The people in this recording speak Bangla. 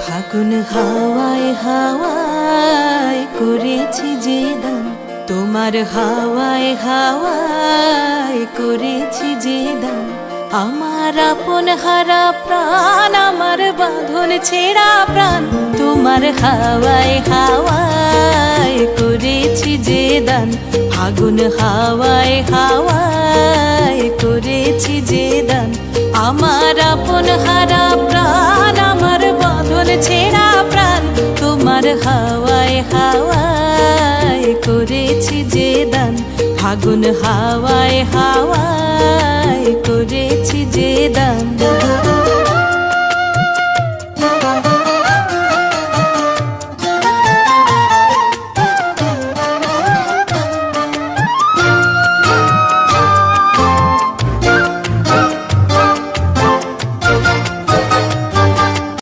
ফাগুন হাওয়ায় হাওয়ায় করেছি যে দান, তোমার হাওয়ায় হাওয়ায় করেছি যে দান। আমার আপন হারা প্রাণ, আমার বাঁধন ছেঁড়া প্রাণ, তোমার হাওয়ায় হাওয়ায় করেছি যে দান। ফাগুন হাওয়ায় হাওয়ায় করেছি যে দান। আমার আপন হারা প্রাণ, আমার বাঁধন ছেঁড়া প্রাণ, তোমার হাওয়ায় হাওয়ায় করেছি যে দান। ফাগুন হাওয়ায় হাওয়ায় করেছি যে দান।